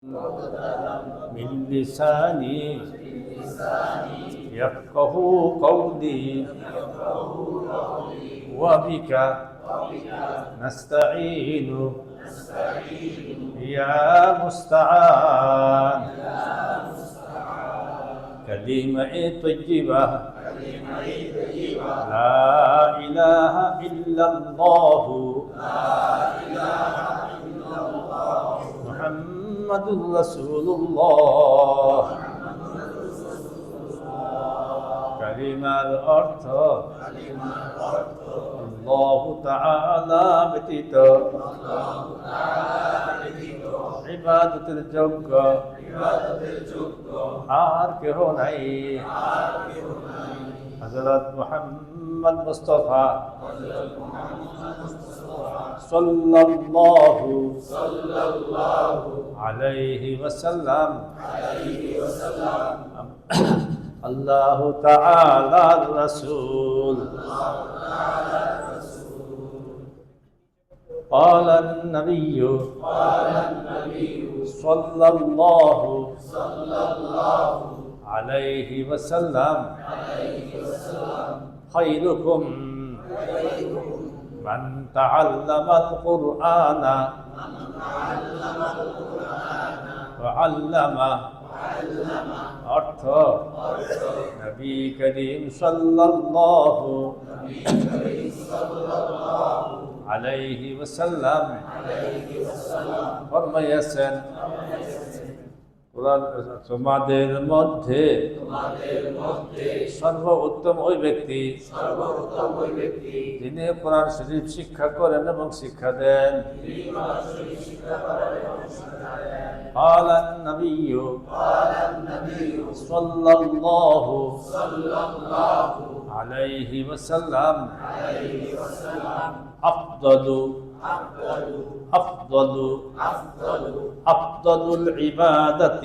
من لساني يفقه قولي وبك نستعين يا مستعان كلمة طيبة لا إله إلا الله محمد رسول الله كلمة অর্থ আল্লাহ তাআলা ব্যতীত ইবাদতের যোগ্য আর কেহ নাই। হযরত মুহাম্মদ মুস্তাফা সাল্লাল্লাহু আলাইহি ওয়াসাল্লাম আল্লাহু তাআলার রাসূল। قال النبي صلى الله عليه وسلم خيركم من تعلم القرآن وعلمه অর্থ নবী করিম সাল্লাল্লাহু আলাইহি ওয়াসাল্লাম ফরমাইয়াছেন, তোমাদের মধ্যে সর্বোত্তম ওই ব্যক্তি যিনি কোরআন শরীফ শিক্ষা করেন এবং শিক্ষা দেন। قال النبي صلى الله عليه وسلم أفضل العبادة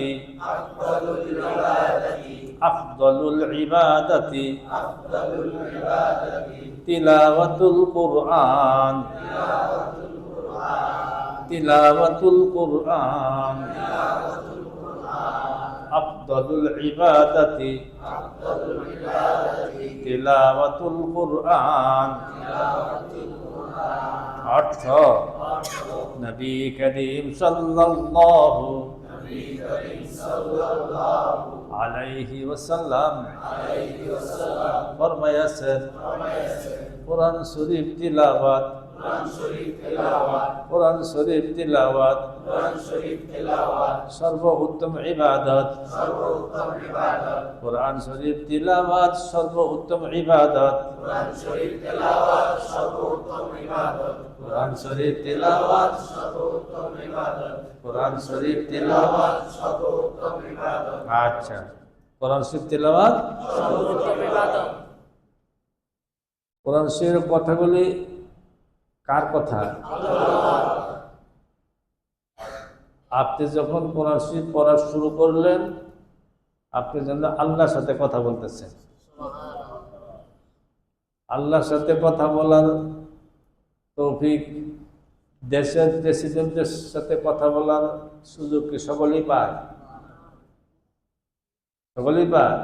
تلاوة القرآن أفضل العبادة تلاوة القرآن অর্থ নবী করিম সাল্লাল্লাহু আলাইহি ওয়াসাল্লাম ফরমাইয়াছেন, কোরআন শরীফ তিলাওয়াত সর্বোত্তম ইবাদত। কোরআন শরীফ তিলাওয়াত সর্বোত্তম ইবাদত। কোরআন শরীফ তিলাওয়াত আচ্ছা, কোরআন শরীফ তিলাওয়াত কোরআন শরীফের কথাগুলি কার কথা? আপনি যখন কোরআন শরীফ পড়া শুরু করলেন, আপনি যেন আল্লাহর সাথে কথা বলতেছেন। আল্লাহর সাথে কথা বলার তৌফিক দেশের প্রেসিডেন্টের সাথে কথা বলার সুযোগ কি সকলেই পায়? সকলেই পায়।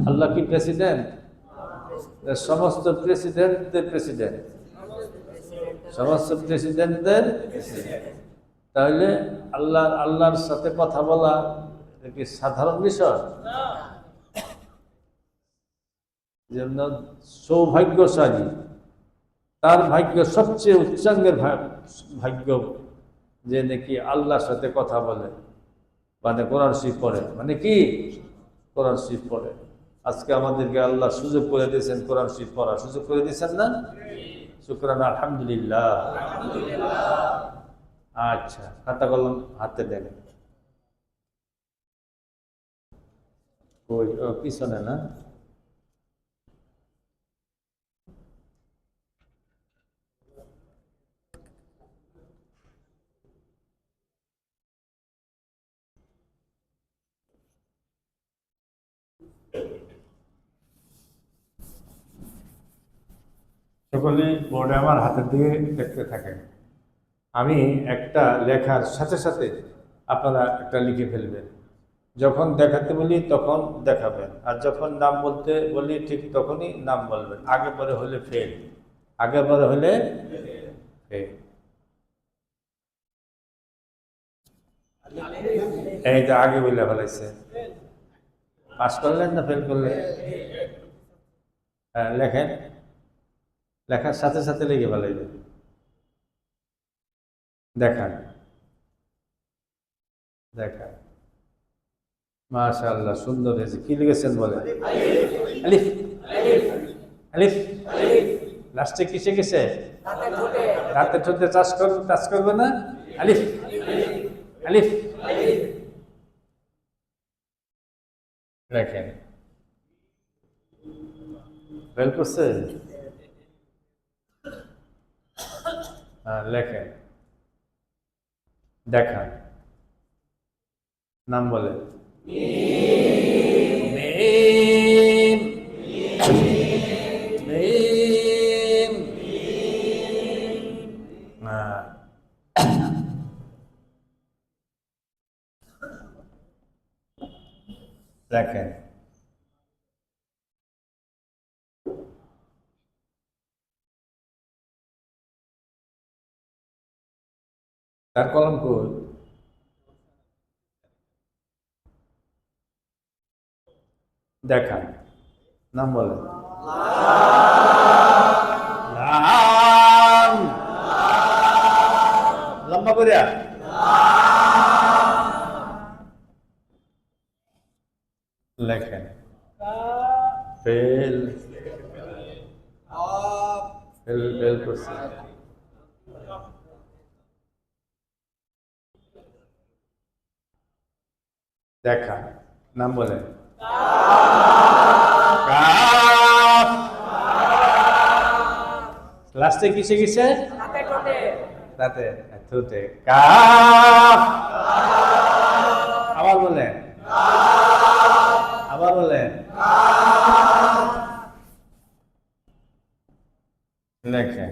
আল্লাহ কি প্রেসিডেন্ট? সমস্ত প্রেসিডেন্টদের প্রেসিডেন্ট, সমস্ত প্রেসিডেন্টদের। তাহলে আল্লাহর সাথে কথা বলা কি সাধারণ বিষয়? যেমন সৌভাগ্যশালী, তার ভাগ্য সবচেয়ে উচ্চাঙ্গের ভাগ্য যে নাকি আল্লাহর সাথে কথা বলে, মানে কোরআন শরীফ পড়ে। মানে কি? কোরআন শরীফ পড়ে। আজকে আমাদেরকে আল্লাহ সুযোগ করে দিয়েছেন কোরআন শরীফ পড়ার, সুযোগ করে দিয়েছেন না? শুকরান, আলহামদুলিল্লাহ। আচ্ছা, খাতা কলম হাতে দেন। ওই পিছনে না? সকলে বোর্ডে আমার হাতের দিকে দেখতে থাকেন। আমি একটা লেখার সাথে সাথে আপনারা একটা লিখে ফেলবেন। যখন দেখাতে বলি তখন দেখাবেন, আর যখন নাম বলতে বলি ঠিক তখনই নাম বলবেন। আগে পরে হলে ফেল, আগে পরে হলে ফেল। এই যে আগে বলে ফেলাইছে, পাস করলেন না ফেল করলেন? হ্যাঁ লেখেন, লেখার সাথে সাথে লিখে ফেলাইবেন। দেখান, দেখান। মাশাআল্লাহ, সুন্দর হয়েছে। কি লিখেছেন বলেন? আলিফ, আলিফ। লাস্টে কিসে গেছে? রাতে ঠোঁটে টাচ করবে না? আলিফ, আলিফ। লেখেন, ফেল করছে? হ্যাঁ লেখেন, দেখান, নাম বলেন। মিম, মিম। হ্যাঁ। দেখেন, তার কলম কই? দেখান, নাম বলেন। লাম, লম্বা করিয়া। লেখেন, ফেল, ফেল, ফেল করছে। দেখান, নাম বলেন। কাফ, লাস্টে কিসে গেছে? রাতে ঠোঁটে। কাফ, আবার বলেন, আবার বলেন। লেখেন,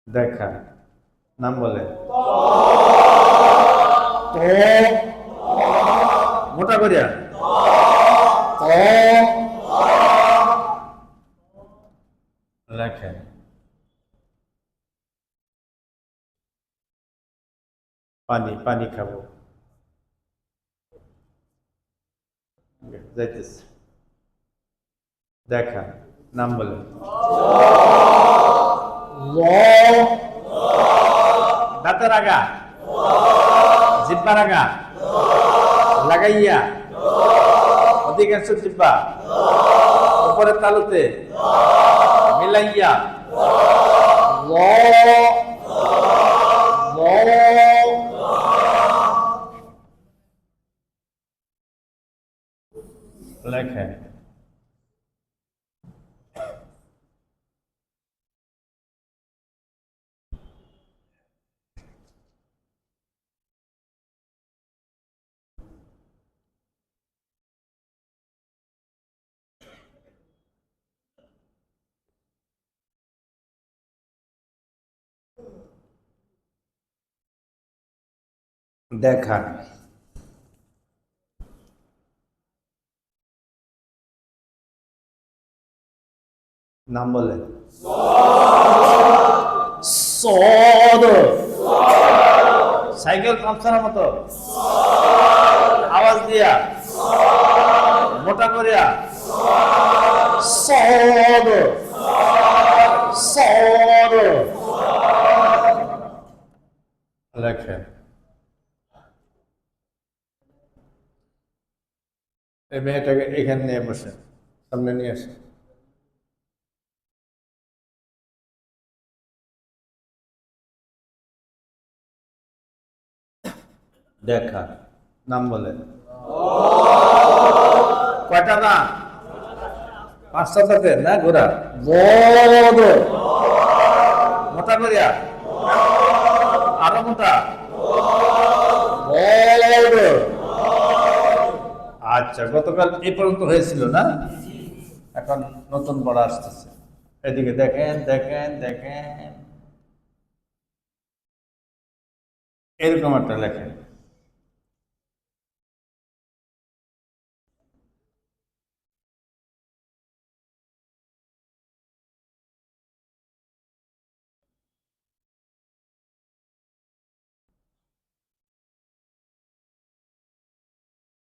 দেখান, নাম বলেন। তো মোটা করিয়া। তো লেখেন, পানি, পানি খাবো। যাইতেছে। দেখান, নাম বলেন। দাঁতের আগা, জিব্বার আগা লাগাইয়া, অধিকাংশ জিব্বা উপরের তালুতে মিলাইয়া, ল, ল। লেখেন, দেখান, নাম বলেন। সদ, সাইকেল পাংচারের মতো আওয়াজ দিয়া, মোটা করিয়া। সদ, সদ। লেখেন, এই মেয়েটাকে এখানে নিয়ে বসে, সামনে নিয়ে আসে। দেখা, নাম বলেন। কয়টা না? 5টা দাঁতের না ঘোড়া। বড়, মোটা করিয়া, আরো মোটা। বড়। আচ্ছা, গতকাল এই পর্যন্ত হয়েছিল না? এখন নতুন পড়া আসতেছে। এদিকে দেখেন দেখেন দেখেন, এরকম একটা লেখেন।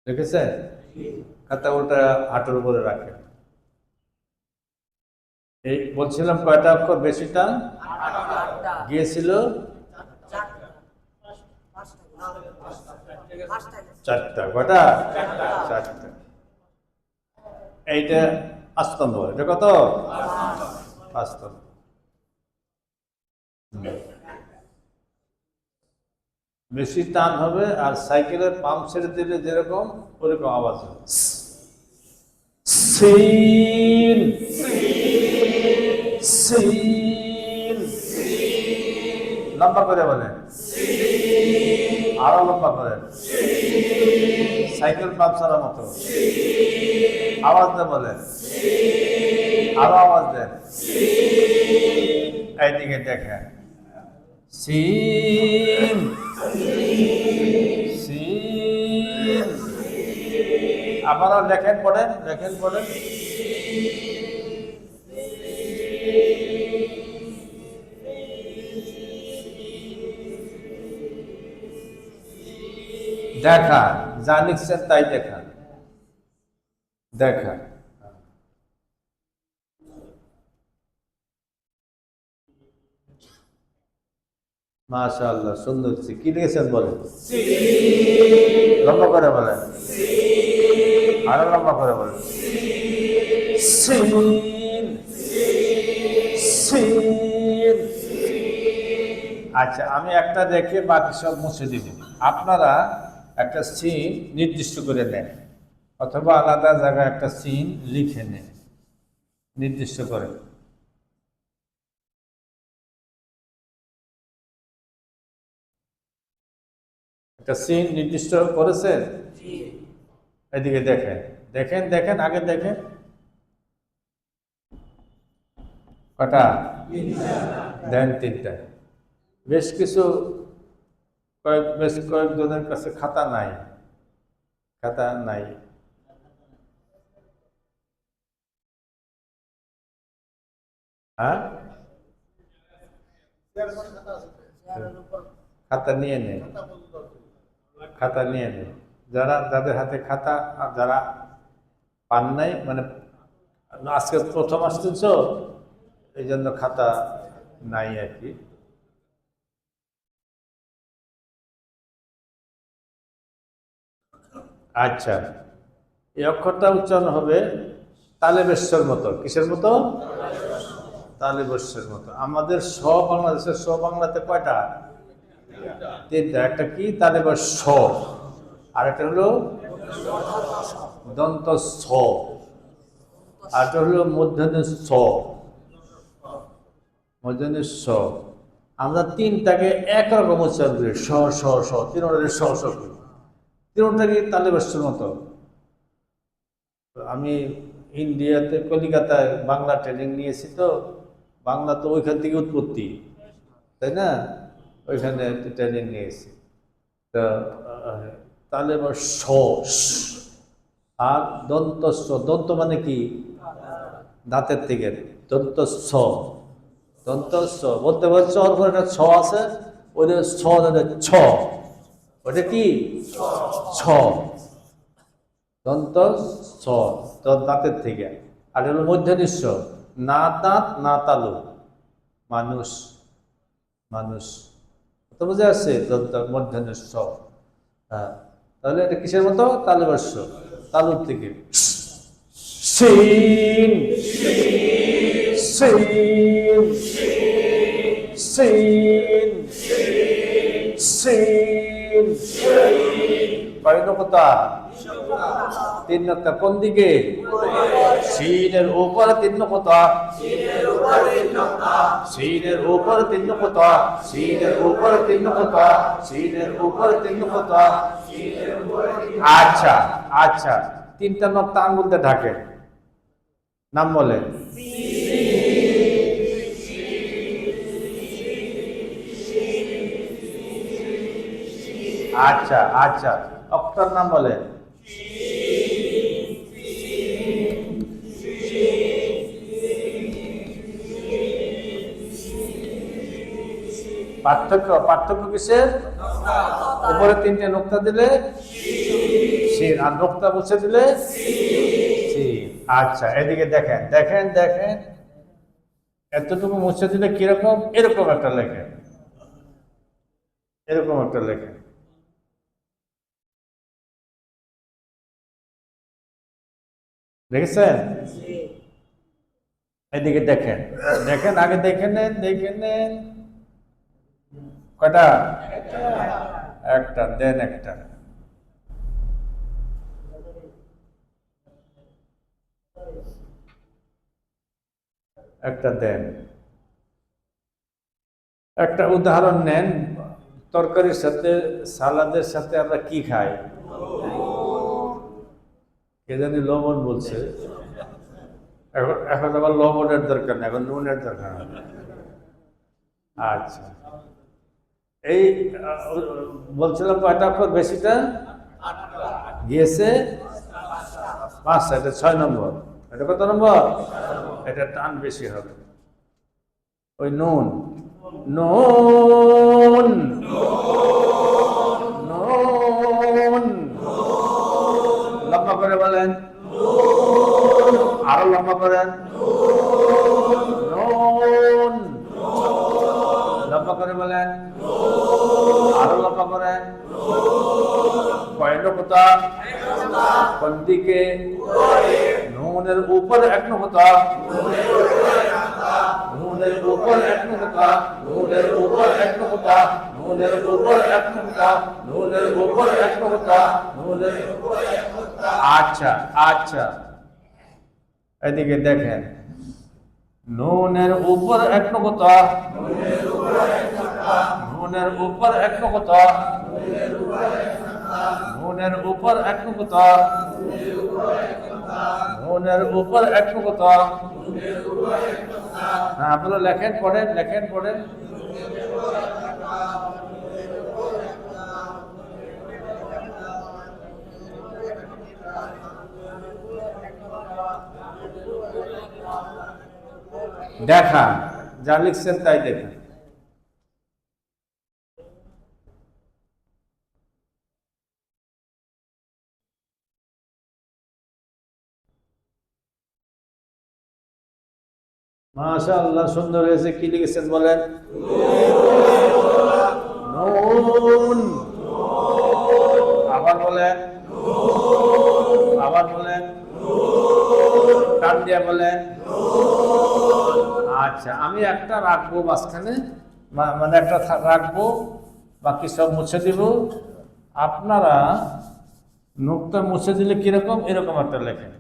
দেখেছেন? খাতা ওটা হাঁটুর উপরে রাখেন। এই বলছিলাম কয়টা অক্ষর বেশি টান গিয়েছিল? চারটা। কয়টা? চারটা। এইটা আস্তম্ভ, এটা কত? আস্তম্ভ। বেশি টান হবে, আর সাইকেলের পাম্প ছেড়ে দিলে যেরকম ওরকম আওয়াজ হবে। সিন সিন, লম্বা করে বলেন, আরো লম্বা করেন, সাইকেল পাম্প ছাড়ার মতো আওয়াজ দেন, বলেন, আরো আওয়াজ দেন। এইদিকে দেখেন, সিন সিন, আবারও লেখেন, পড়েন, লেখেন, পড়েন। দেখা, যা লিখছেন তাই দেখা, দেখা। মাশাআল্লাহ, সুন্দর। কি লিখেছেন বলেন? লম্বা করে বলেন, আরো লম্বা করে বলেন। সিন সিন। আচ্ছা, আমি একটা দেখে বাকি সব মুছে দিব। আপনারা একটা সিন নির্দিষ্ট করে নেন, অথবা আলাদা জায়গায় একটা সিন লিখে নেন, নির্দিষ্ট করে। একটা সিন নির্দিষ্ট করেছেন? এদিকে দেখেন, দেখেন দেখেন, আগে দেখেন। কটা? দেন তিনটা। বেশ কিছু বেশ কয়েকজনের কাছে খাতা নাই, খাতা নাই। হ্যাঁ, খাতা নিয়ে নেই, খাতা নিয়ে নেই। যাদের হাতে খাতা, আর যারা পান নাই, মানে আজকে প্রথম আসতেছ এই জন্য খাতা নাই আর কি। আচ্ছা, এই অক্ষরটা উচ্চারণ হবে তালেবেশ্বর মতো। কিসের মতো? তালেবেশ্বর মতো। আমাদের বাংলাদেশের বাংলাতে কয়টা? তিনটা। একটা কি? তালেবেশ, আর একটা হলো দন্ত স, আর একটা হলো মূর্ধন্য স, মূর্ধন্য স। আমরা তিনটাকে একরকম উচ্চারণ করি, স স স, তিনটাকে স স করি, তিনটাকে তালেবেশ্বর মতো। আমি ইন্ডিয়াতে, কলিকাতায় বাংলা ট্রেনিং নিয়েছি, তো বাংলা তো ওইখান থেকে উৎপত্তি, তাই না? ওইখানে ট্রেনিং নিয়েছি। তো তাহলে স, আর দন্ত স। দন্ত মানে কি? দাঁতের থেকে, দন্ত স, দন্ত স। বলতে বলছে ওর একটা ছ আছে, ওই ছ, ছ, ওটা কি? ছ, দন্ত ছ, দাঁতের থেকে। আর হলো মধ্যনিঃস্ব, না দাঁত না তালু, মানুষ, মানুষ। তো বুঝে আসছে? দন্ত মধ্যনিঃস্ব। হ্যাঁ, তাহলে এটা কিসের মতো? তালুবস্য, তালুর থেকে। সিন সিন সিন সিন। কয় নকতা? তিন নকতা। কোন দিকে? সিনের উপর তিন নকতা, সিনের উপর তিন নকতা, সিনের উপর তিন নকতা, সিনের উপর তিন নকতা। আচ্ছা আচ্ছা, তিনটা নকতা আঙ্গুলতে ঢাকে, নাম বলেন। আচ্ছা আচ্ছা, অক্ষর নাম বলেন। পার্থক্য পার্থক্য কিসের? উপরে তিনটে নোক্তা দিলে শিন, আর নোক্তা মুছে দিলে শিন। আচ্ছা, এদিকে দেখেন দেখেন দেখেন, এতটুকু মুছে দিলে কিরকম? এরকম একটা লেখেন, এরকম একটা লেখেন। দেখেছেন? এদিকে দেখেন দেখেন, আগে দেখে নেন দেখে নেন। কয়টা? একটা দেন, একটা। একটা দেন, একটা উদাহরণ নেন। তরকারির সাথে, সালাদের সাথে আমরা কি খাই? কে জানি লবণ বলছে। এখন এখন আবার লবণের দরকার নেই, এখন নুনের দরকার। আচ্ছা, এই বলছিলাম কয়টা অক্ষর বেশিটা গিয়েছে? 5টা, এটা 6 নম্বর। এটা কত নম্বর? এটা টান বেশি হবে। ওই নুন, নুন নুন, লম্বা করে বলেন, আরো লম্বা করেন। নুন, লম্বা করে বলেন, আরো লম্বা করেন। কয় নুকতা? কোন দিকে? নুনের উপর এক নুকতা, নুনের উপর এক নুকতা, নুনের উপর এক নুকতা, নুনের উপর এক নুকতা, নুনের উপর এক নুকতা, নুনের উপর এক নুকতা। আচ্ছা আচ্ছা, এদিকে দেখেন, নুনের উপর এক নুকতা, নুনের উপর এক নুকতা, নুনের উপর এক নুকতা, নুনের উপর এক নুকতা, নুনের উপর এক নুকতা। হ্যাঁ, আপনারা লেখেন, পড়েন, লেখেন, পড়েন। দেখা, যা লিখছেন তাই দেখা। মাশাআল্লাহ, সুন্দর হয়েছে। কি লিখেছেন বলেন? নুন। আবার বলেন, আবার বলেন, টান দিয়ে বলেন। আচ্ছা, আমি একটা রাখবো মাঝখানে, মানে একটা রাখবো, বাকি সব মুছে দিব। আপনারা নোকটা মুছে দিলে কিরকম? এরকম একটা লেখেন।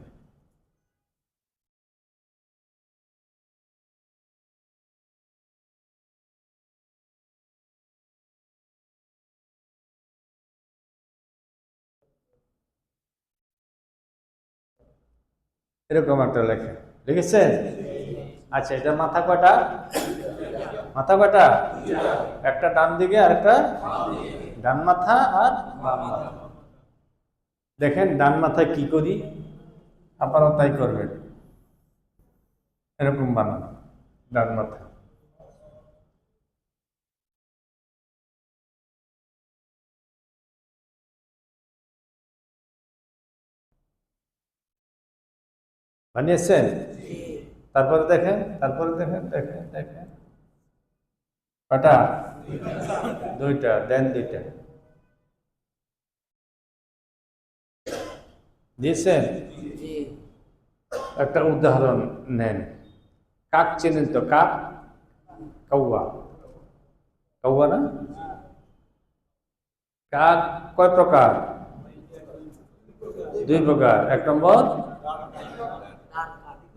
এরকম একটা লেখেন, লিখেছেন? আচ্ছা, এটা মাথা কয়টা? মাথা কয়টা? একটা ডান দিকে আর একটা ডান মাথা আর বাম মাথা। দেখেন ডান মাথায় কি করি, আপনারা তাই করবেন। এরকম বানান ডান মাথা। বানিয়েছেন? তারপরে দেখেন, তারপরে দেখেন, দেখেন দেখেন, কটা? দুইটা দেন, দুইটা দিয়েছেন। একটা উদাহরণ নেন। কাক চেনেন তো? কাক, কৌয়া, কৌয়া না? কাক কয় প্রকার? 2 প্রকার। 1 নম্বর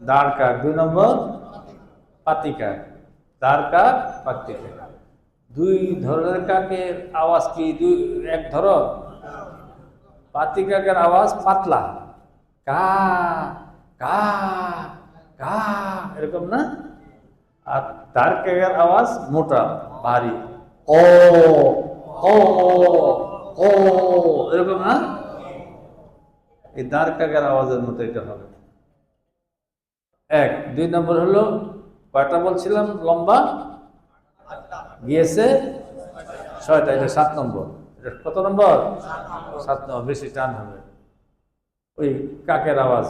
দাঁড় কাক, 2 নম্বর পাতি কাক। দাঁড় কাক, পাতি কাক, 2 ধরনের কাকের আওয়াজ কি এক ধরন? পাতি কাকের আওয়াজ পাতলা, কা কা কা, এরকম না? আর দাঁড় কাকের আওয়াজ মোটা, ভারী, ও ও ও ও এরকম না, এই দাঁড় কাকের আওয়াজের মতো এটা হবে। এক, দুই নম্বর হলো কয়টা বলছিলাম লম্বা গিয়েছে ছয়টা, এটা 7 নম্বর। এটা কত নম্বর? 7 নম্বর। বেশি টান হবে ওই কাকের আওয়াজ,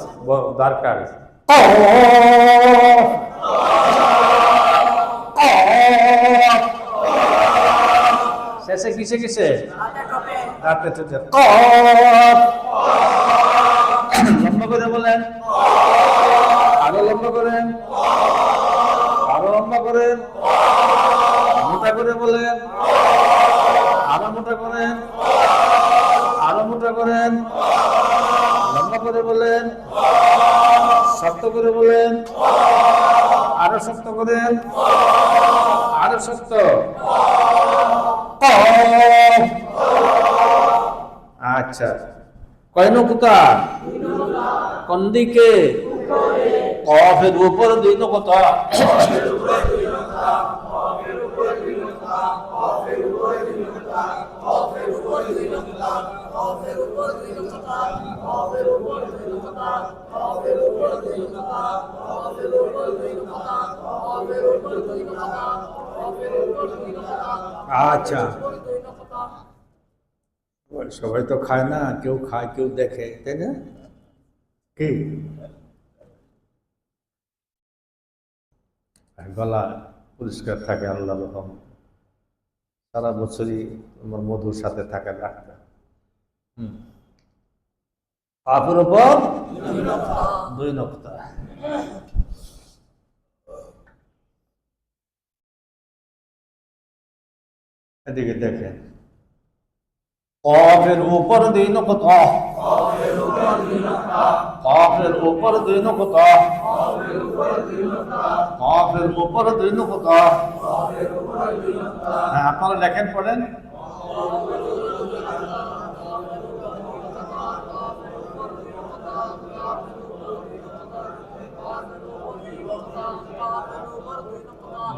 দাঁড় কাক। শেষে কিসে কিসে? দাঁতে ঠোঁটে। লম্বা করে বলেন, আরো লম্বা করেন, আরো লম্বা করেন, মোটা করে বলেন, আরো মোটা করেন, আরো মোটা করেন, লম্বা করে বলেন, শক্ত করে বলেন, আরো শক্ত করেন, আরো শক্ত। আচ্ছা, কয় নকুতা? কোন দিকে? কফের উপর 2 নকুতা। আচ্ছা, সবাই তো খায় না, কেউ খায় কেউ দেখে, তাই না? কি গলা পরিষ্কার থাকে আল্লাহ রকম, সারা বছরই তোমার মধুর সাথে থাকে ডাক্তার। পাপের উপর 2 নকতা। এদিকে দেখেন, কফের উপর 2 নকতা, কফের উপর 2 নকতা, কফের উপর 2 নকতা। হ্যাঁ, আপনারা লেখেন, পড়েন।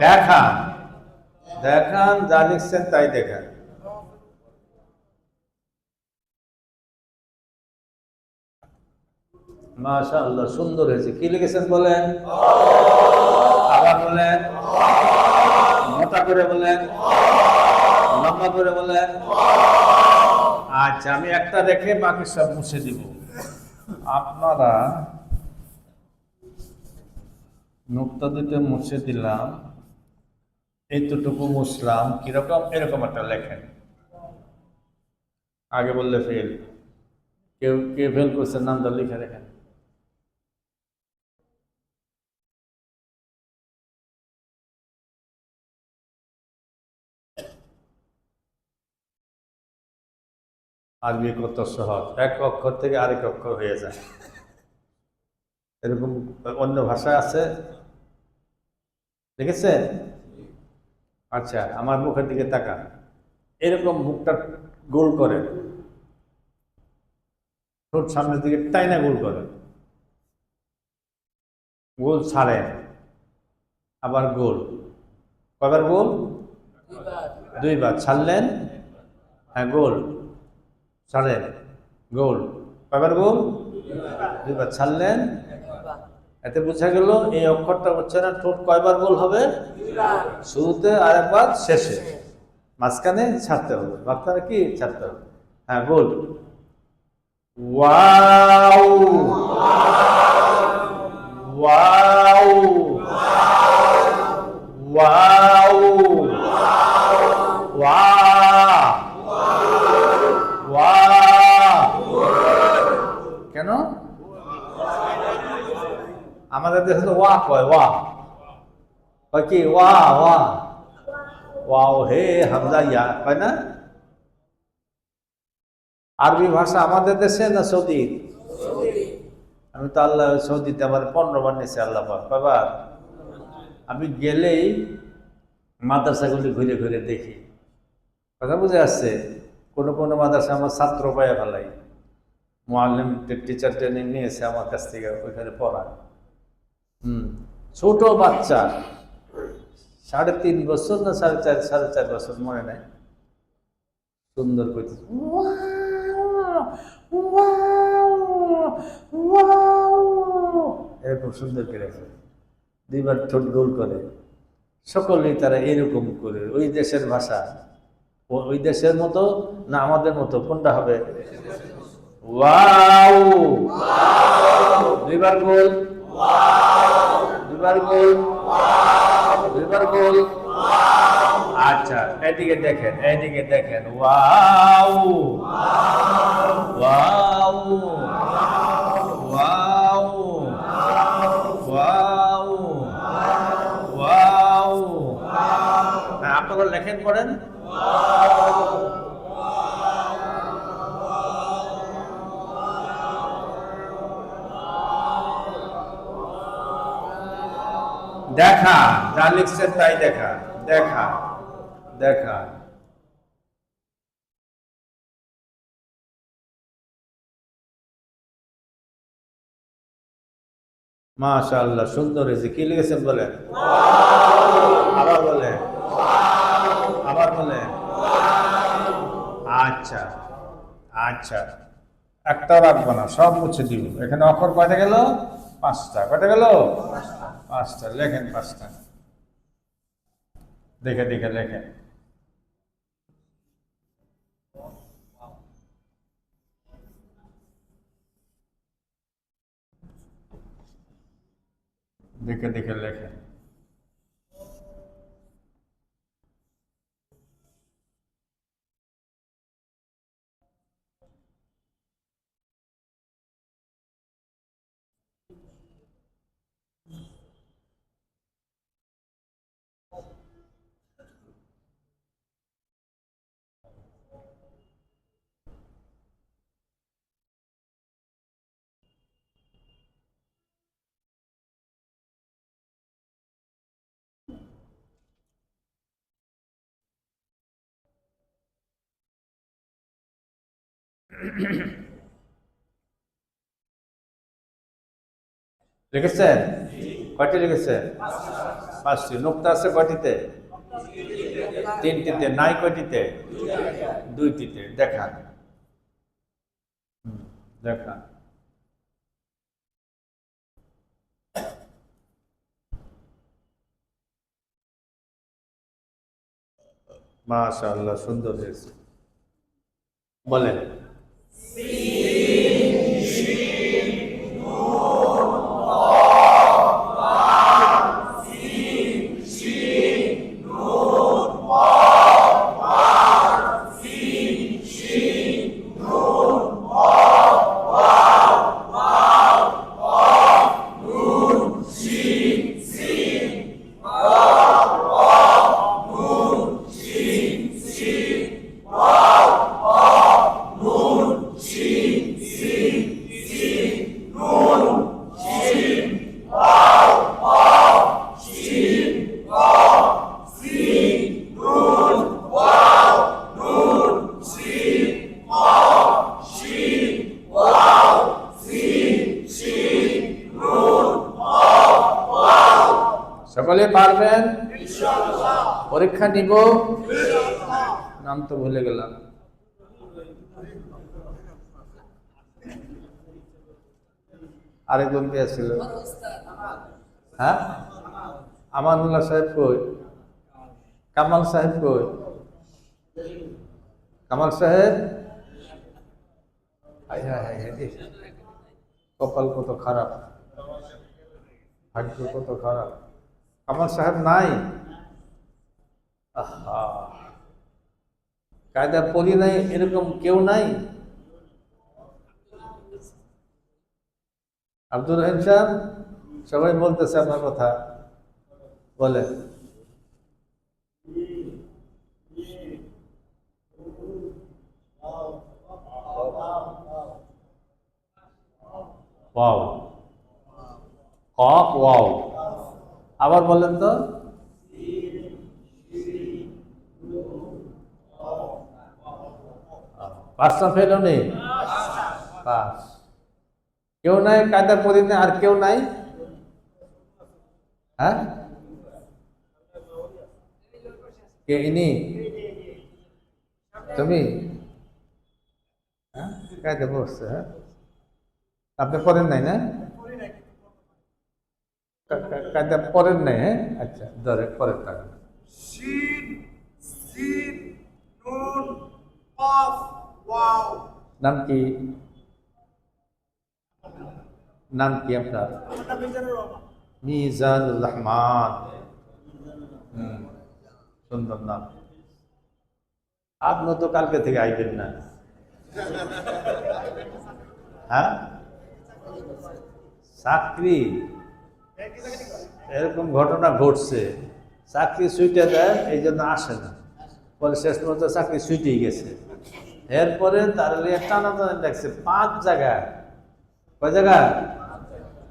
দেখান দেখান, যা লিখছেন তাই দেখান। মাশাআল্লাহ, সুন্দর হয়েছে। কি লিখেছেন বলেন? আবার বলেন, মোটা করে বলেন, লম্বা করে বলেন। আচ্ছা, আমি একটা রেখে বাকি সব মুছে দিব। আপনারা নুক্তা দিতে মুছে দিলাম, এইটুকু মুছলাম, কিরকম? এরকম একটা লেখেন। আগে বললে ফেল, কেউ কে ফেল করছে নামটা লিখে রেখেন। আরবি কত সহজ, এক অক্ষর থেকে আরেক অক্ষর হয়ে যায়। এরকম অন্য ভাষা আছে, দেখেছেন? আচ্ছা, আমার মুখের দিকে তাকান, এরকম মুখটা গোল করে, ঠোঁট সামনের দিকে টাইনা গোল করে, গোল ছাড়েন, আবার গোল। কয়বার গোল? 2 বার। ছাড়লেন, হ্যাঁ গোল, ছাড়েন, গোল। কয়বার গোল? 2 বার। ছাড়লেন। এতে বোঝা গেল এই অক্ষরটা হচ্ছে না, ঠোঁট কয়বার গোল হবে? শুরুতে আর একবার শেষে, মাঝখানে ছাড়তে হবে। মাঝখানে কি ছাড়তে হবে? হ্যাঁ, গোল। ওয়াও, ওয়াও, ওয়াও, ওয়া, ওয়া। কেন? আমাদের দেশে তো ওয়া কয়, ওয়া কয় কি? ওয়া, ওয়া, ওয়াও হে হামজা ইয়া কয় না? আরবি ভাষা আমাদের দেশে না সৌদি? আমি তো আল্লাহ সৌদিতে আমার 15 বার নিয়েছি আল্লাহ পাক। কয়বার? আমি গেলেই মাদ্রাসাগুলি ঘুরে ঘুরে দেখি। কথা বুঝে আসছে? কোনো কোনো মাদ্রাসা আমার ছাত্র পায়ে ফেলাই, মুআল্লিম টিচার ট্রেনিং নিয়েছে আমার কাছ থেকে, ওইখানে পড়ায়। ছোট বাচ্চা, 3.5 বছর না 4.5 বছর মনে নাই, সুন্দর করতেছে, এরকম সুন্দর করে দুইবার ঠোঁট গোল করে। সকলেই তারা এরকম করে। ওই দেশের ভাষা ওই দেশের মতো না আমাদের মতো, কোনটা হবে? ওয়াও, দুইবার গোল, দুইবার গোল, দুইবার গোল। আচ্ছা, এদিকে দেখেন, এদিকে দেখেন, wow, wow, wow, wow, wow. হ্যাঁ, আপনারা লেখেন পড়েন। দেখা, যা লিখছেন তাই দেখা, দেখা, দেখা। মাশাআল্লাহ, সুন্দর হয়েছে। কি লিখেছেন বলেন? আবার বলেন, আবার বলেন। আচ্ছা, আচ্ছা, একটাও রাখবো না, সব মুছে দিব। এখানে অক্ষর কয়টা গেল? 5টা। কয়টা গেল? 5টা। লেখেন 5টা, দেখে দেখে লেখেন। দেখে দেখে লেখেন। লিখেছেন? কয়টি লিখেছেন? 5টি। নোক্তা আছে কয়টিতে? 3টিতে। নাই কয়টিতে? 2টিতে। দেখান, দেখান। মাশাআল্লাহ, সুন্দর হয়েছে। বলেন। সকলে পারবেন? পরীক্ষা নিব। নাম তো ভুলে গেলাম। আরেকজন কে ছিল? হ্যাঁ, আমানুল্লাহ সাহেব কই? কামাল সাহেব কই? কামাল সাহেব, হায় হায় হায় হায়, কপাল কত খারাপ, ভাগ্য কত খারাপ। কামাল সাহেব নাই। আহা, কায়দা পড়ি নাই এরকম কেউ নাই? আব্দুর রহিম সাহেব, সবাই বলতেছে আপনার কথা, বলে। ওয়াও, কফ ওয়াও। আবার বলেন তো। 5টা ফেল নেই? 5। কেউ নাই কায়দা পড়ি নাই? আর কেউ নাই? হ্যাঁ, কে ইনি? তুমি হ্যাঁ কায়দা পড়ছে, হ্যাঁ আপনি পড়েন নাই না? কায়দা পড়েন নাই, হ্যাঁ আচ্ছা ধরে পরের টাকা। শিন সিন নুন কফ ওয়াও। নাম কি? নাম কি আপনার? আমার নাম মিজানুর রহমান। মিজানুর রহমান। হুম, সুন্দর নাম। আপনি তো কালকে থেকে আইবেন না, হ্যাঁ? চাকরি এরকম ঘটনা ঘটছে, চাকরি ছুটে দেয় এই জন্য আসে না, পরে শেষ পর্যন্ত চাকরি ছুটেই গেছে। এরপরে তার লিয়ে টানাটানি রাখছে 5 জায়গায়। কয় জায়গায়?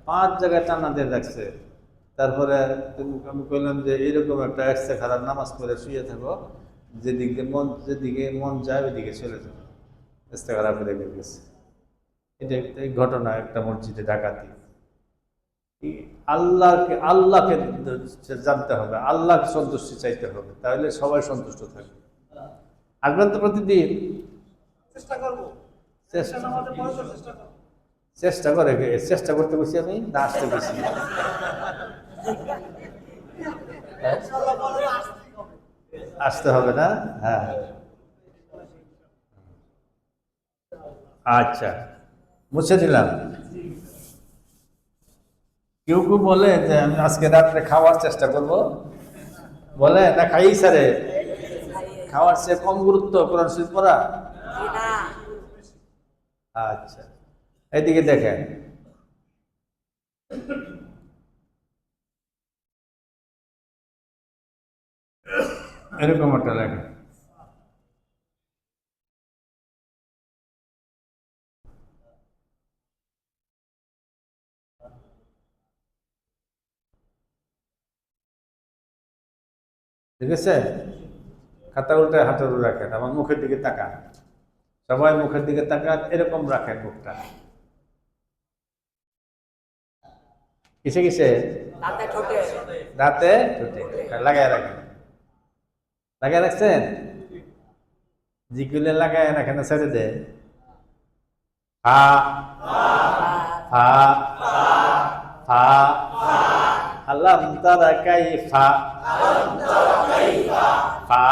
5 জায়গায় টানা দিয়ে রাখছে। তারপরে আমি কইলাম যে এইরকম একটা খারাপ নামাজ পড়ে শুয়ে থাকো, যেদিকে মন যায় ওইদিকে চলে যাবে। খারাপ করে গেছে। এটা এই ঘটনা একটা মসজিদে ডাকাতি। আল্লাহকে জানতে হবে, আল্লাহকে সন্তুষ্টি চাইতে হবে, তাহলে সবাই সন্তুষ্ট থাকবে। আসবেন তো প্রতিদিন? চেষ্টা করব। চেষ্টা নামাজে পড়ার চেষ্টা করব। চেষ্টা করে চেষ্টা করতে বসি আমি না আসতে বসি? ইনশাআল্লাহ পড়া আসতেই হবে। আসতে হবে না? হ্যাঁ আচ্ছা, মুছে দিলাম। কেউ কেউ বলে যে আমি আজকে রাত্রে খাওয়ার চেষ্টা করব, বলে না খাই স্যারে খাওয়ার চেয়ে কম গুরুত্ব কোরআন শরীফ পড়া। আচ্ছা, এদিকে দেখেন, এরকম একটা লেখা। ঠিক আছে, খাতা উল্টায় হাতের উপর রাখেন, আমার মুখের দিকে তাকান, সবাই মুখের দিকে তাকান, এরকম রাখেন মুখটা। কিসে কিসে? দাঁতে ঠোঁটে লাগাই রাখেন। লাগাই রাখছেন? জিগুলে লাগাই রাখেন না ছেড়ে দে? ফা ফা ফা আলাম তারা কাইফা ফা।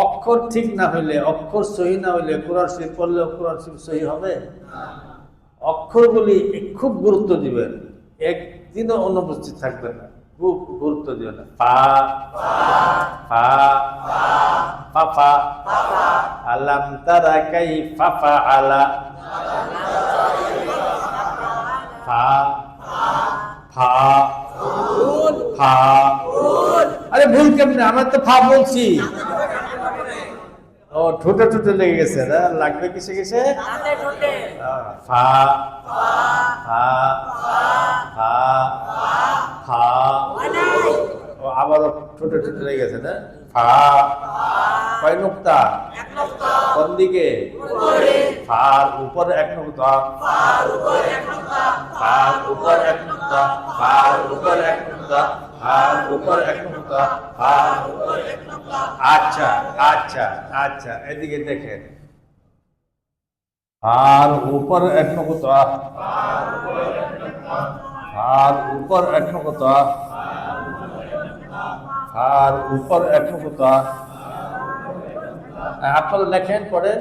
অক্ষর ঠিক না হইলে, অক্ষর সহি না হইলে কোরআন শরীফ পড়লে কোরআন শরীফ সহি হবে? অক্ষরগুলি খুব গুরুত্ব দিবেন, একদিনও অনুপস্থিত থাকবে না, খুব গুরুত্ব দিবেন। ফা ফা ফা ফা আলাম তারা কাইফা ফাআলা ফা ফা ফা। আরে ভুল কেমনে, আমার তো ফা বলছি। ও ঠোঁটে ঠোঁটে লেগে গেছে না, লাগবে কিসে কিসে? ফা ফা ফা ফা। ও আবারও ঠোঁটে ঠোঁটে লেগে গেছে না। ফা কয় নুক্তা? কোন দিকে? ফার উপরে 1 নুক্তা, ফার উপরে 1 নুক্তা, ফার উপরে 1 নুক্তা, ফার উপরে 1 নুক্তা, ফার উপরে 1 নুক্তা, ফার উপরে 1 নুক্তা। আচ্ছা আচ্ছা আচ্ছা, এদিকে দেখেন, ফার উপর 1 নুক্তা, ফার উপর 1 নুক্তা, ফার উপর 1 নুক্তা। আপনারা লেখেন, পড়েন।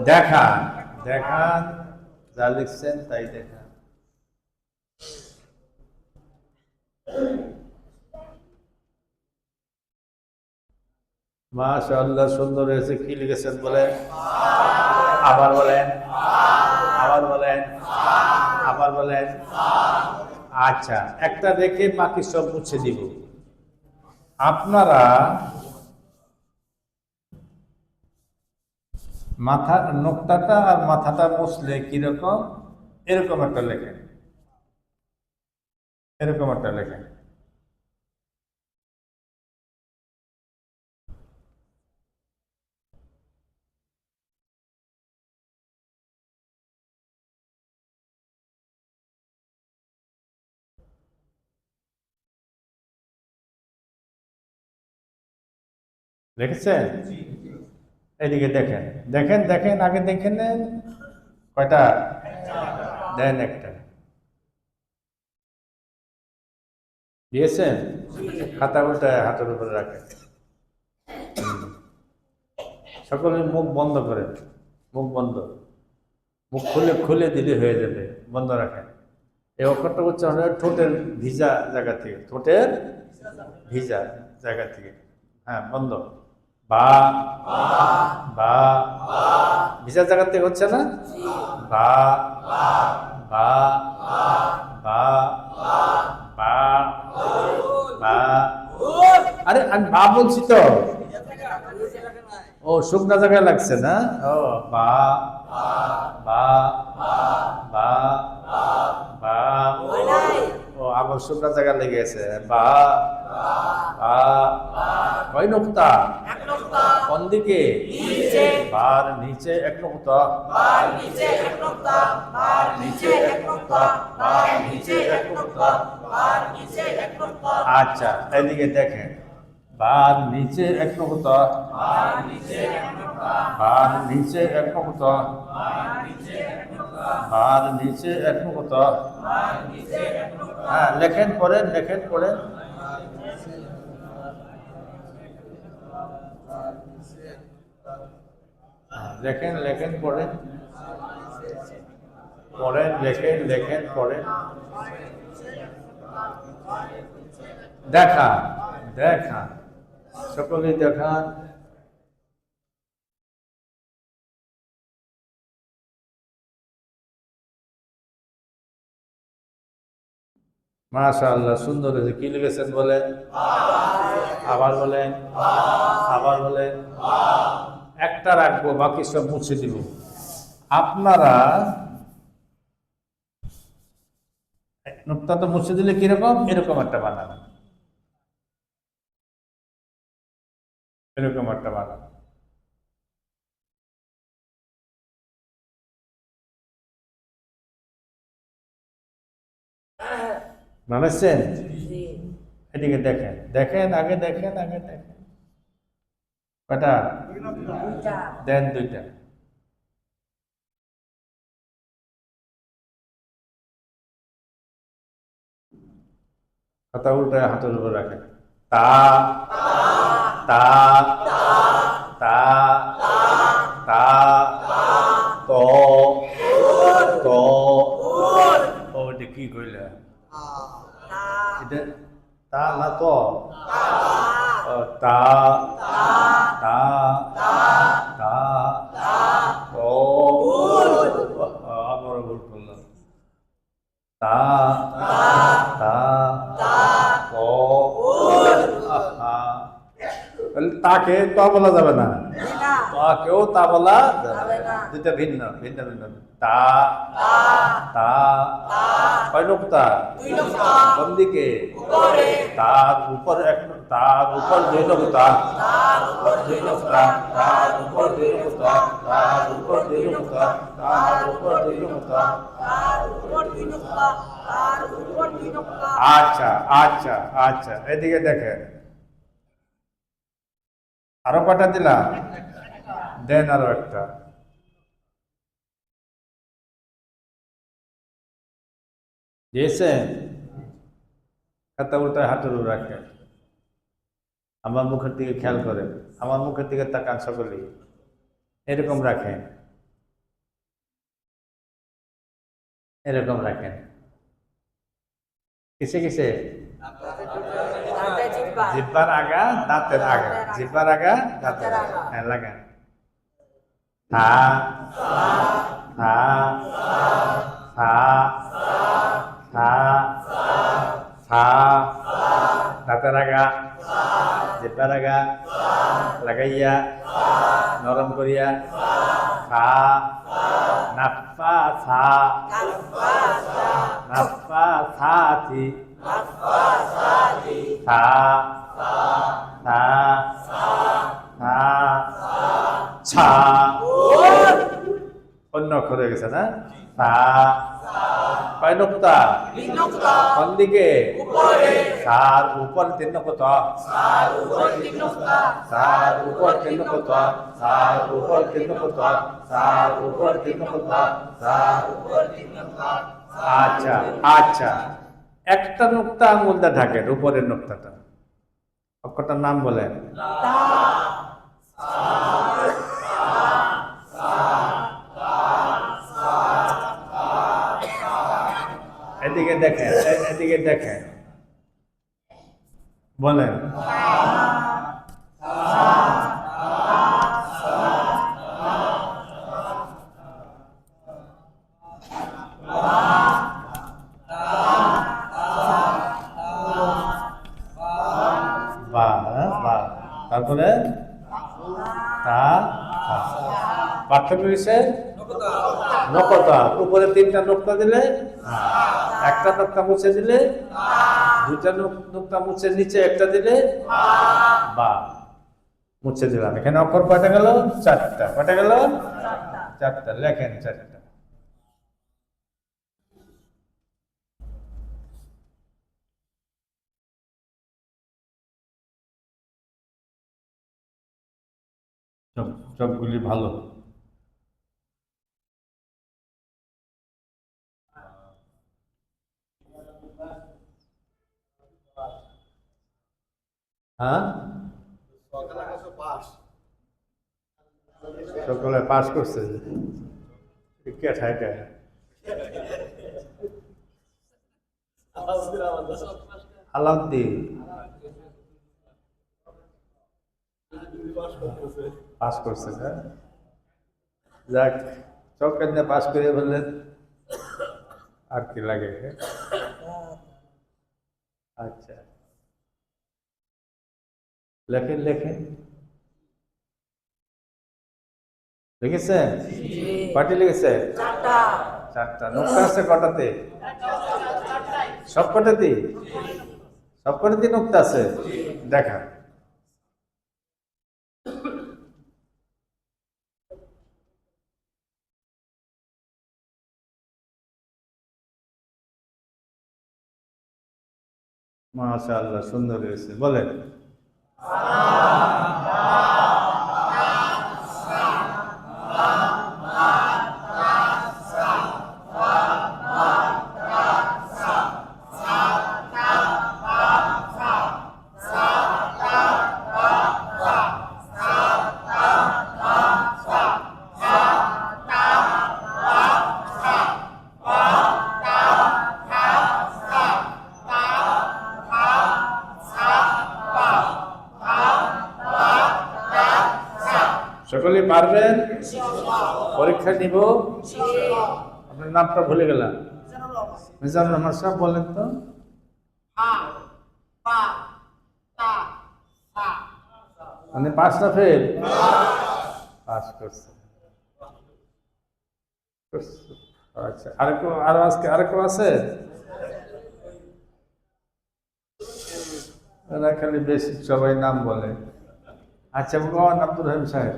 দেখান দেখান, যা লিখছেন তাই দেখান। মাশাআল্লাহ, সুন্দর হয়েছে। কি লিখেছেন বলেন? আবার বলেন, আবার বলেন, আবার বলেন। আচ্ছা, একটা রেখে বাকি সব মুছে দিব। আপনারা মাথার নোকতাটা আর মাথাটা মুছলে কিরকম, এরকম একটা লেখেন, এরকম একটা লেখেন। দেখেছেন? এদিকে দেখেন, দেখেন দেখেন, আগে দেখে নেন কয়টা, দেন একটা। দিয়েছেন? খাতা উল্টায় হাতের উপরে রাখেন। সকলে মুখ বন্ধ করেন, মুখ বন্ধ, মুখ খুলে খুলে দিলে হয়ে যাবে, বন্ধ রাখেন। এই অক্ষরটা উচ্চারণ হয় ঠোঁটের ভিজা জায়গা থেকে, ঠোঁটের ভিজা জায়গা থেকে। হ্যাঁ, বন্ধ। বা, বা, ভিজা জায়গা থেকে হচ্ছে না? বা, বা, বা, বা, বা। আরে আমি বা বলছি তো। ও, শুকনা জায়গায় লাগছে না? ও, বা, বা, বা, বা। ও, আবার শুকনা জায়গা লেগে গেছে। বা, বা, কয় নুক্তা? কোন দিকে? বার নিচে এক নুক্তা, নিচে এক নুক্তা, নিচে এক নুক্তা। আচ্ছা, এদিকে দেখেন, বার নিচে এক নুক্তা, বার নিচে এক নুক্তা, বার নিচে এক নুক্তা, হ্যাঁ, লেখেন পড়েন, লেখেন পড়েন। লেখেন, লেখেন পড়েন, পড়েন, লেখেন, লেখেন পড়েন। দেখা, দেখা, সকলে দেখান। মাশাআল্লাহ, সুন্দর হয়েছে। কি লিখেছেন বলেন? আবার বলেন, আবার বলেন। একটা রাখবো, বাকি সব মুছে দিব। আপনারা নুক্তা তো মুছে দিলে কিরকম, এরকম একটা বানান, এরকম একটা বানান। বানাচ্ছেন? এদিকে দেখেন, দেখেন, আগে দেখেন, আগে দেখেন। কয়টা? দেন দুইটা। খাতা উল্টায় হাতের উপর রাখেন। তা, তা, তা, তা, ত, ত। ও, এটা কি কইলা? এটা তা না তো? ও, তা, তা, তা, ত। আবার ভুল করলাম। তা, তা, ত। আহা। তাহলে তাকে তা বলা যাবে না, তাকেও তা বলা যাবে না। দুইটা ভিন্ন, ভিন্ন ভিন্ন। তা, তা, কয় নুক্তা? কোন দিকে? তার উপর এক, তার উপর দুই নুক্তা, তার উপর দুই নুক্তা, তার উপর দুই নুক্তা, তার উপর দুই নুক্তা, তার উপর দুই নুক্তা। আচ্ছা, আচ্ছা, আচ্ছা, এদিকে দেখেন। আরো কটা দিলাম? দেন আরো একটা। দিয়েছেন? খাতা উল্টায় হাতের উপর রাখেন। আমার মুখের দিকে খেয়াল করেন, আমার মুখের দিকে তাকান সকলেই। এরকম রাখেন, এরকম রাখেন। কিসে কিসে? জিব্বার আগা, দাঁতের আগা, জিব্বার আগা, দাঁতের আগা। হ্যাঁ, লাগান। থা, থা, থা, থা, থা, দাঁতের আগা, জিব্বার আগা, লাগাইয়া নরম করিয়া। খা, নাফা থা, নাফা থাতি, থা, থা, থা, ছা। অন্য অক্ষর হয়ে গেছে না? সা। কয় নুক্তা? কোন দিকে? সার উপর 3 নুক্তা। সার উপর 3 নুক্তা। সার উপর 3 নুক্তা। সার উপর 3 নুক্তা। সার উপর 3 নুক্তা। সার উপর 3 নুক্তা। আচ্ছা আচ্ছা, একটা নুক্তা আঙুল দিয়ে ঢাকেন, উপরের নুক্তাটা। অক্ষরটার নাম বলেন। এদিকে দেখেন, এদিকে দেখেন, বলেন। বা, বা, তারপরে তা, থা। পার্থক্য হয়েছে নকতা। উপরে 3টা নোক্তা দিলে একটা নোক্তা মুছে দিলে, 2টা নোক্তা মুছে নিচে একটা দিলে বা। মুছে দিলাম। এখানে অক্ষর কয়টা গেল? 4টা। কয়টা গেল? 4টা। লেখেন 4টা। সবগুলি ভালো। হ্যাঁ, সকলে পাস করছে। কে ঠাইটা? আলাউদ্দিন পাস করছে না? যাক, চক্কর দিয়ে পাস করে বললেন, আর কি লাগে? আচ্ছা, লেখেন লেখেন। লিখেছেন? কয়টি লিখেছে? 4টা। নোক্তা আছে কটাতে? সব কটাতেই? সব কটাতেই নোক্তা আছে? দেখা। মাশাআল্লাহ, সুন্দর হয়েছে। বলেন। সকলে পারবেন? পরীক্ষা নিব। আপনার নামটা ভুলে গেলাম। মিজানুর রহমান সাহেব, বলেন তো। মানে পাস না ফেল? পাস করছে। আচ্ছা, আরো আজকে আরেকটা আছে? এরা খালি বেশি সবাই নাম বলে। আচ্ছা, ভগবান আব্দুর রহিম সাহেব।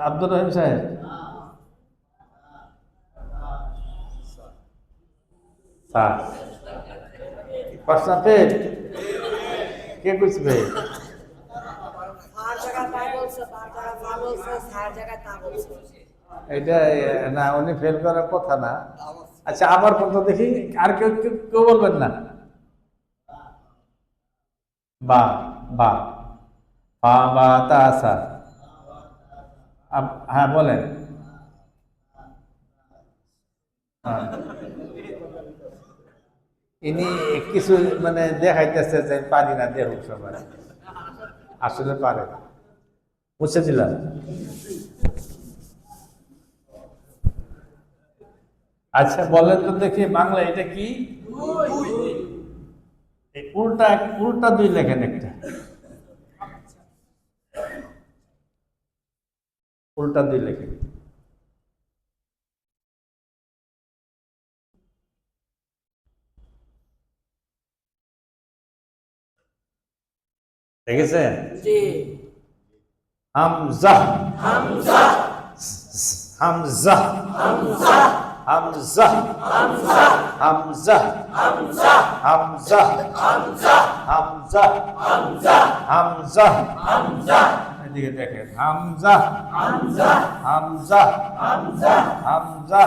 আব্দুর রহিম সাহেব, পাস না ফেল? কে বুঝবে? এটা না, উনি ফেল করার কথা না। আচ্ছা, আবার কথা দেখি। আর কেউ কেউ কেউ বলবেন না? বা, বা, পা বা তা আসা। হ্যাঁ, বলেন। হ্যাঁ। ইনি কিছু মানে দেখাইতেছে যে পারি না, দেহ সবাই আসলে পারে। মুছে দিলাম। আচ্ছা, বলেন তো দেখি, বাংলা এটা কি? এই উল্টা উল্টা 2 লেখেন একটা। উল্টা 2 লেখেন। দেখেছেন? হামজা। হামজা হামজা হামজা হামজা হামজা হামজা হামজা এদিকে দেখেন হামজা হামজা হামজা হামজা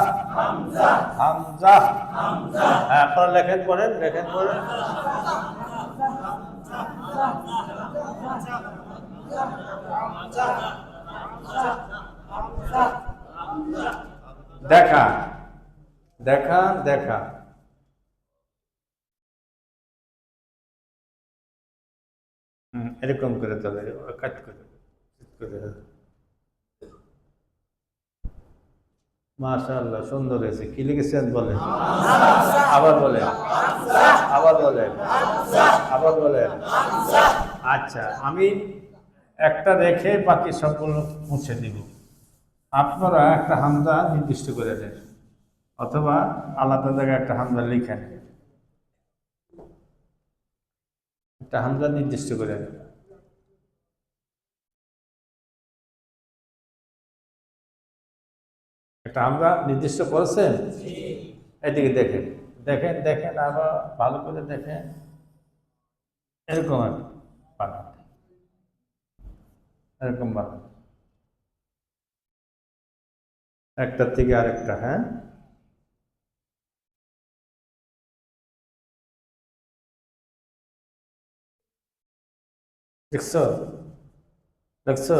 হামজা হ্যাঁ আপনারা লেখেন পড়েন দেখা দেখা দেখা এরকম করে তোলে কাট করে মাশাআল্লাহ সুন্দর হয়েছে কি লিখেছেন বলেন আবার বলেন আবার বলেন আবার বলেন আচ্ছা আমি একটা রেখে বাকি সবগুলো মুছে দিব আপনারা একটা হামজা নির্দিষ্ট করে দেন অথবা আলাদা জায়গায় একটা হামজা লিখেন একটা হামজা নির্দিষ্ট করে দেন একটা হামজা নির্দিষ্ট করেছেন এদিকে দেখেন দেখেন দেখেন আবার ভালো করে দেখেন এরকম বানান এরকম বানান একটা থেকে আরেকটা হ্যাঁ দেখছো দেখছো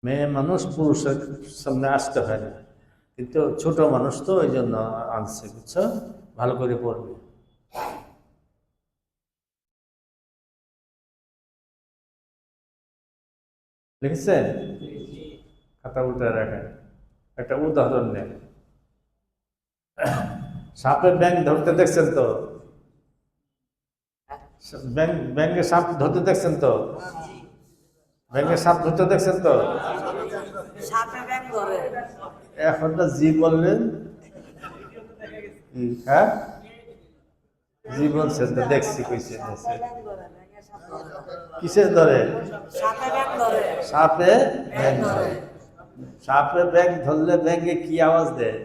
মেয়ে মানুষ পুরুষের সামনে আসতে হয় না কিন্তু ছোট মানুষ তো ওই জন্য আনছে বুঝছো ভালো করে পড়বে লিখেছেন খাতা উল্টে রাখেন একটা উদাহরণ নেন সাপের ব্যাঙ ধরতে দেখছেন তো ব্যাঙে সাপ ধরতে দেখছেন তো ব্যাঙে সাপ ধরতে দেখছেন তো এখন তো জি বললেন হ্যাঁ জি বলছেন তো দেখছি কইছে কিসের ধরে সাপে ব্যাঙ ধরে সাপে ব্যাঙ ধরলে ব্যাঙে কি আওয়াজ দেয়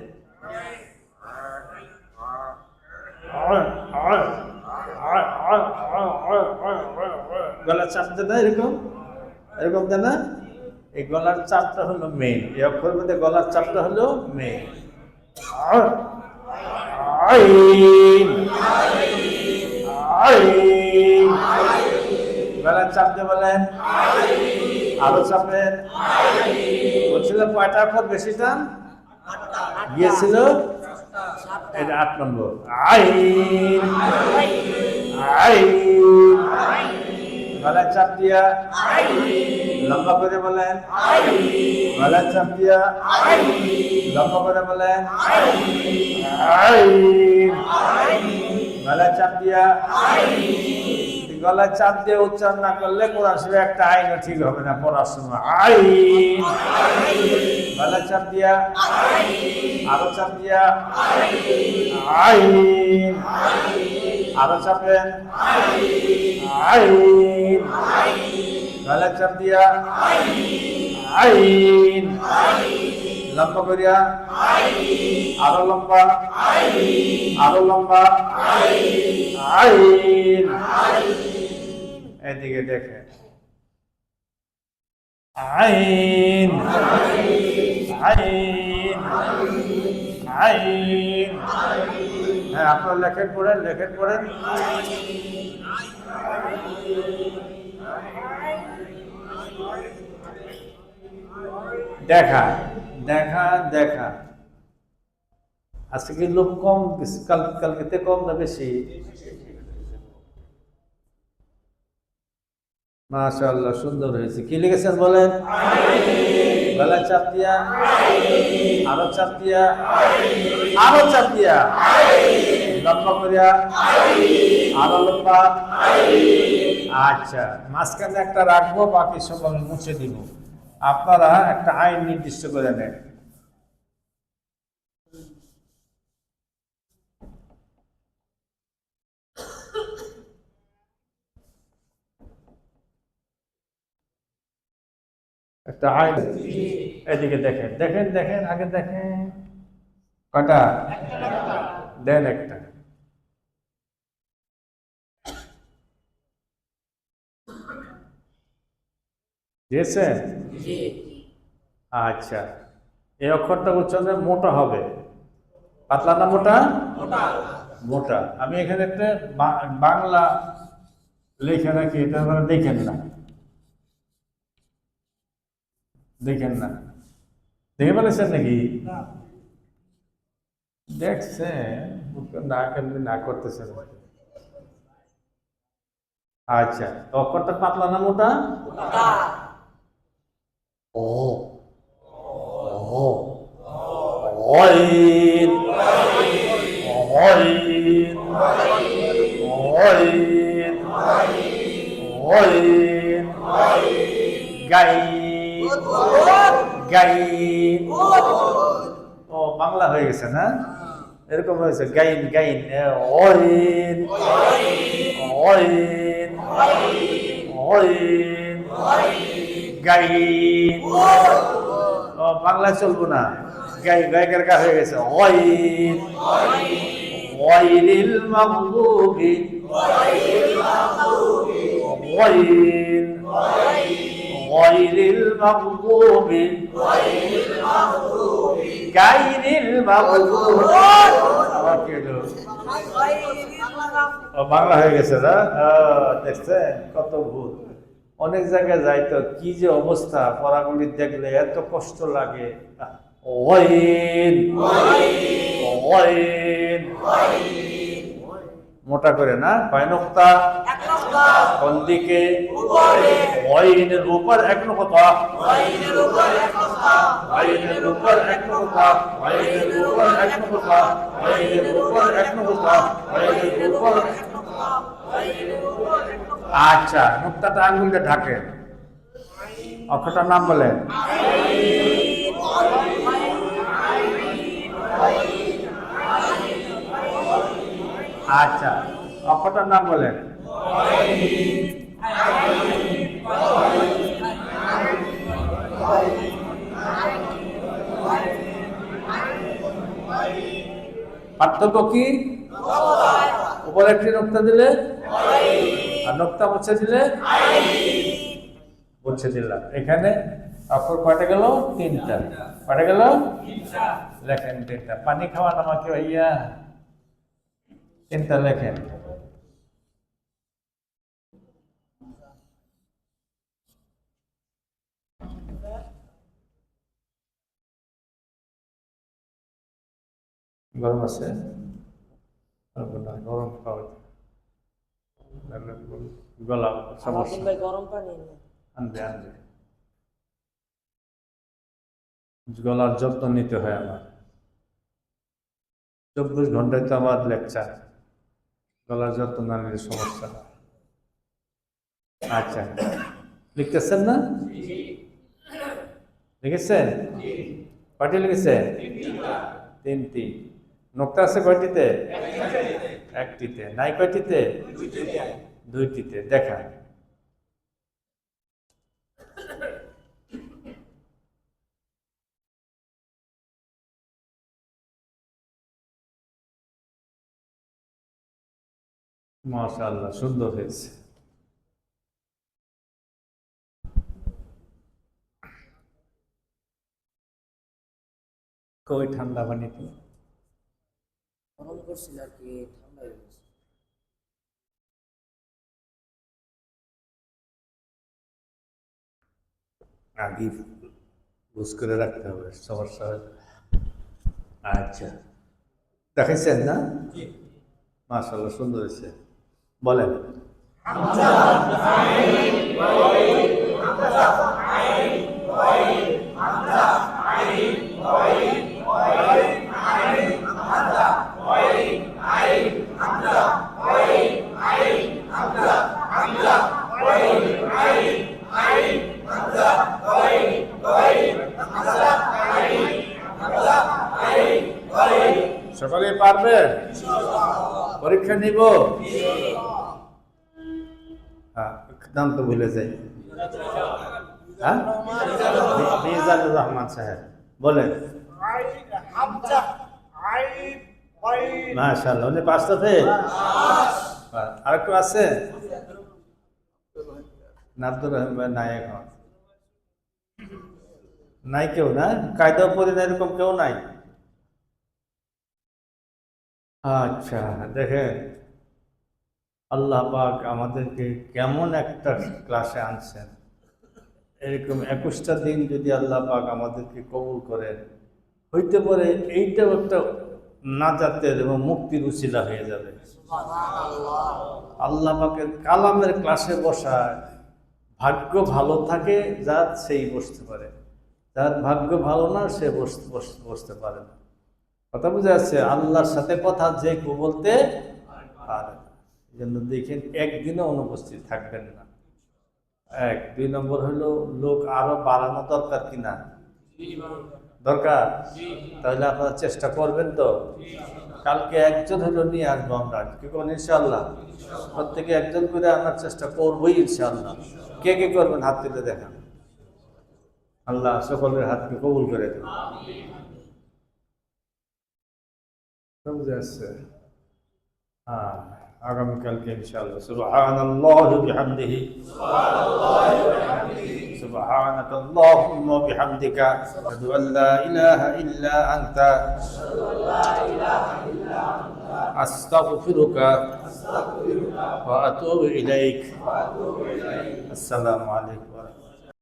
গলার চাপ দেয় না এরকম এরকম দেয় না এই গলার চাপটা হলো মেইন এই অক্ষর মধ্যে গলার চাপটা হলো মেইন গলার চাপ দিয়ে বলেন আরো চাপেন বলছিলাম কয়টা অক্ষর বেশি টান গিয়েছিল এটা 8 নম্বর আইন আইন গলার চাপ দিয়া লম্বা করে বলেন গলার চাপ দিয়া লম্বা করে বলেন আইন গলার চাপ দিয়া গলার চাপ দিয়ে উচ্চারণ না করলে কোরআন শরীফে একটা আইনও ঠিক হবে না পড়ার সময় আইন গলার চাপ দিয়া আরো চাপ দিয়া আইন আরো চাপেন আইন গলার চাপ দিয়া আইন লম্বা করিয়া আরো লম্বা আরো লম্বা আইন এদিকে দেখে আইন আইন আইন হ্যাঁ আপনার লেখেন পড়েন দেখা দেখা দেখা আজকে কি লোক কম কালকেতে কম না বেশি মাশাআল্লাহ সুন্দর হয়েছে কি লিখেছেন বলেন গলায় চাপ দিয়া আরো চাপ দিয়া আরো চাপ দিয়া লম্বা করিয়া আরো লম্বা আচ্ছা মাঝখানে একটা রাখবো বাকি সব আমি মুছে দিব আপনারা একটা আইন নির্দিষ্ট করে নেন একটা আইন, এদিকে দেখেন দেখেন দেখেন, আগে দেখেন কটা দেন একটা। দিয়েছেন? আচ্ছা, এই অক্ষরটা উচ্চারণে মোটা হবে, পাতলা না মোটা? মোটা। আমি এখানে একটা বাংলা লেখা রাখি, এটা আপনারা দেখেন না, দেখেন না, দেখে ফেলেছেন নাকি? দেখছেন, না করলে না করতেছেন। আচ্ছা, অক্ষরটা পাতলা না মোটা? ও ও অইন অইন অইন অইন গাইন গাইন। ও বাংলা হয়ে গেছে না? এরকম হয়েছে, গাইন গাইন, অইন অইন অইন গাইন। ও বাংলা চলবো না, গাই গায়কের গা হয়ে গেছে, অইন ওয়াইলিল মাগদুবি ওয়াইল ওয়াইলিল মাগদুবি গাইরিল মাগদুবি। আবার কি হলো? বাংলা হয়ে গেছে না? দেখছেন কত ভুল। অনেক জায়গায় যাই তো কি যে অবস্থা, পড়াগুলি দেখলে এত কষ্ট লাগে। ওয়াইন ওয়াইন মোটা করে না, কয় নোক্তা? কোন দিকে? ওয়াইনের উপর এক নোক্তা, ওয়াইনের উপর এক নোক্তা, ওয়াইনের উপর এক নোক্তা, ওয়াইনের উপর এক নোক্তা, ওয়াইনের উপর এক নোক্তা, ওয়াইনের উপর। আচ্ছা, নোক্তাটা আঙ্গুল দিয়ে ঢাকেন, অক্ষরটার নাম বলেন। আচ্ছা, অক্ষরটার নাম বলেন। পার্থক্য কি? উপরে একটি নোক্তা দিলে আর নোক্তা মুছে দিলে মুছে দিলাম। এখানে অক্ষর কয়টা গেল? তিনটা। কয়টা গেল? লেখেন তিনটা। পানি খাওয়ান আমাকে ভাইয়া, তিনটা লেখেন। গরম আছে? গরম খাওয়া গলা সমস্যা, গরম পানি আনবে আনবে। গলার যত্ন নিতে হয় আমার, 24 ঘন্টায় তো আমার লেকচার, গলার যত্ন না নিলে সমস্যা। আচ্ছা, লিখতেছেন না? লিখেছেন? কয়টি লিখেছেন? তিনটি। নোক্তা আছে কয়টিতে? একটিতে। নাই কয়টিতে? দুইটিতে। দেখা মাশাআল্লাহ, সুন্দর হয়েছে। কই ঠান্ডা পানিতে গরম করছিল আর কি, ঠান্ডা হয়ে গেছে। আগে বুঝ করে রাখতে হবে, সমস্যা হয়। আচ্ছা, দেখাইছেন না? মাশাআল্লাহ, সুন্দর হয়েছে। বলেন। সকলে পারবেন? পরীক্ষা নিব? হ্যাঁ, নাম তো ভুলে যাই। হ্যাঁ, মিজানুর রহমান সাহেব বলেন। হামজা আইন ওয়াইন মাশাআল্লাহ, উনি পাঁচটা ফেল। আর কেউ আছে? না, আব্দুর রহিম ভাই নাই এখন, নাই কেউ, না কায়দা পড়ি না এরকম কেউ নাই। আচ্ছা, দেখেন আল্লাহ পাক আমাদেরকে কেমন একটা ক্লাসে আনছেন। এরকম 21টা দিন যদি আল্লাহ পাক আমাদেরকে কবুল করেন, হইতে পারে এইটাও একটা নাজাতের এবং মুক্তির উসিলা হয়ে যাবে। আল্লাহ পাকের কালামের ক্লাসে বসা, ভাগ্য ভালো থাকে যার সেই বসতে পারে, যার ভাগ্য ভালো না সে বসতে পারে না। কথা বুঝে যাচ্ছে? আল্লাহর সাথে কথা যে কেউ বলতে পারে না। এই জন্য দেখেন একদিনও অনুপস্থিত থাকবেন না। এক, 2 নম্বর হলো লোক আরো বাড়ানো দরকার কিনা? দরকার। তাহলে আপনারা চেষ্টা করবেন তো? কালকে একজন হলো নিয়ে আসবো আমরা, কি করবেন ইনশাআল্লাহ? প্রত্যেকে একজন করে আনার চেষ্টা করবোই ইনশাআল্লাহ। কে কে করবেন হাত তুলে দেখান। আল্লাহ সকলের হাতকে কবুল করে দেন। বুঝে আসছে? হ্যাঁ, আগামীকালকে ইনশাআল্লাহ। সুবহানাল্লাহি বিহামদিহি, সুবহানাকাল্লাহুম্মা বিহামদিকা, আশহাদু আন লা ইলাহা ইল্লা আনতা, আস্তাগফিরুকা ওয়া আতুবু ইলাইক। আসসালামু আলাইকুম।